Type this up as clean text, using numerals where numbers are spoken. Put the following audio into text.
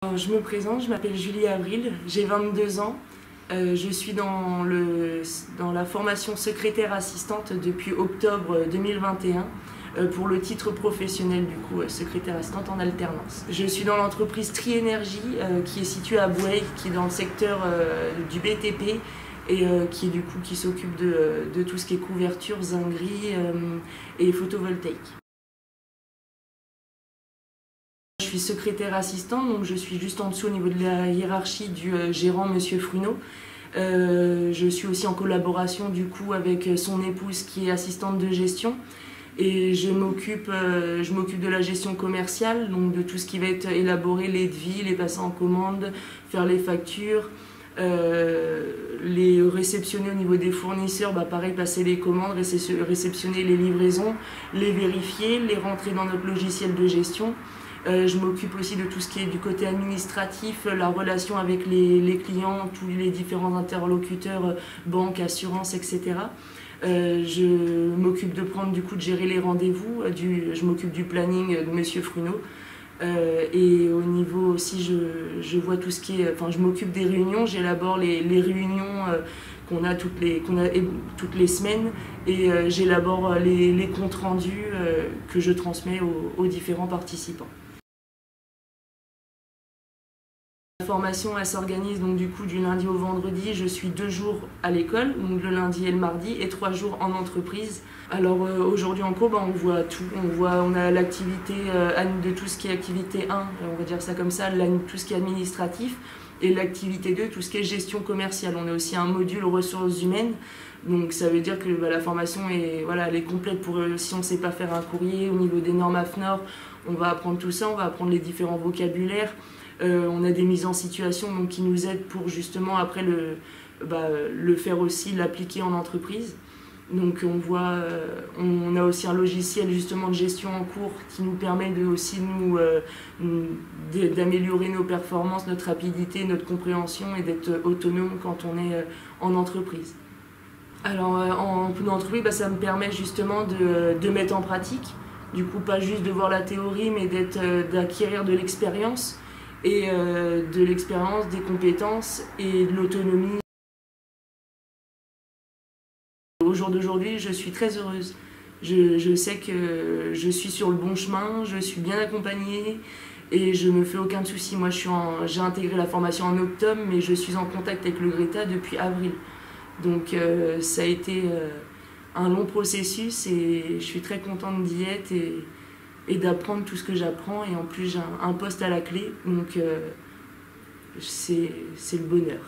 Je me présente, je m'appelle Julie Avril, j'ai 22 ans. Je suis dans la formation secrétaire assistante depuis octobre 2021 pour le titre professionnel du coup secrétaire assistante en alternance. Je suis dans l'entreprise Tri-Énergie qui est située à Bouaye, qui est dans le secteur du BTP et qui s'occupe de tout ce qui est couverture, zinguerie et photovoltaïque. Je suis secrétaire assistant, donc je suis juste en dessous au niveau de la hiérarchie du gérant Monsieur Fruneau. Je suis aussi en collaboration du coup avec son épouse qui est assistante de gestion et je m'occupe de la gestion commerciale, donc de tout ce qui va être élaborer les devis, les passer en commande, faire les factures, les réceptionner au niveau des fournisseurs, pareil, passer les commandes, réceptionner les livraisons, les vérifier, les rentrer dans notre logiciel de gestion. Je m'occupe aussi de tout ce qui est du côté administratif, la relation avec les clients, tous les différents interlocuteurs, banques, assurances, etc. Je m'occupe de gérer les rendez-vous, je m'occupe du planning de Monsieur Fruneau. Et au niveau aussi, je vois tout ce qui est, je m'occupe des réunions, j'élabore les réunions qu'on a toutes les semaines et j'élabore les comptes rendus que je transmets aux différents participants. La formation elle s'organise donc du coup du lundi au vendredi. Je suis 2 jours à l'école, donc le lundi et le mardi, et 3 jours en entreprise. Alors aujourd'hui en cours, on voit tout. On a l'activité de tout ce qui est activité 1, on va dire ça comme ça, tout ce qui est administratif, et l'activité 2, tout ce qui est gestion commerciale. On a aussi un module ressources humaines, donc ça veut dire que la formation est, elle est complète pour si on ne sait pas faire un courrier au niveau des normes AFNOR, on va apprendre tout ça, on va apprendre les différents vocabulaires. On a des mises en situation donc, qui nous aident pour justement après le faire aussi, l'appliquer en entreprise. Donc on a aussi un logiciel justement de gestion en cours qui nous permet d'améliorer nos performances, notre rapidité, notre compréhension et d'être autonome quand on est en entreprise. Alors en entreprise, ça me permet justement de mettre en pratique, du coup pas juste de voir la théorie mais d'acquérir de l'expérience. Et de l'expérience, des compétences et de l'autonomie. Au jour d'aujourd'hui, je suis très heureuse. Je sais que je suis sur le bon chemin, je suis bien accompagnée et je me fais aucun souci. Moi, j'ai intégré la formation en octobre, mais je suis en contact avec le Greta depuis avril. Donc ça a été un long processus et je suis très contente d'y être et d'apprendre tout ce que j'apprends, et en plus j'ai un poste à la clé, donc c'est le bonheur.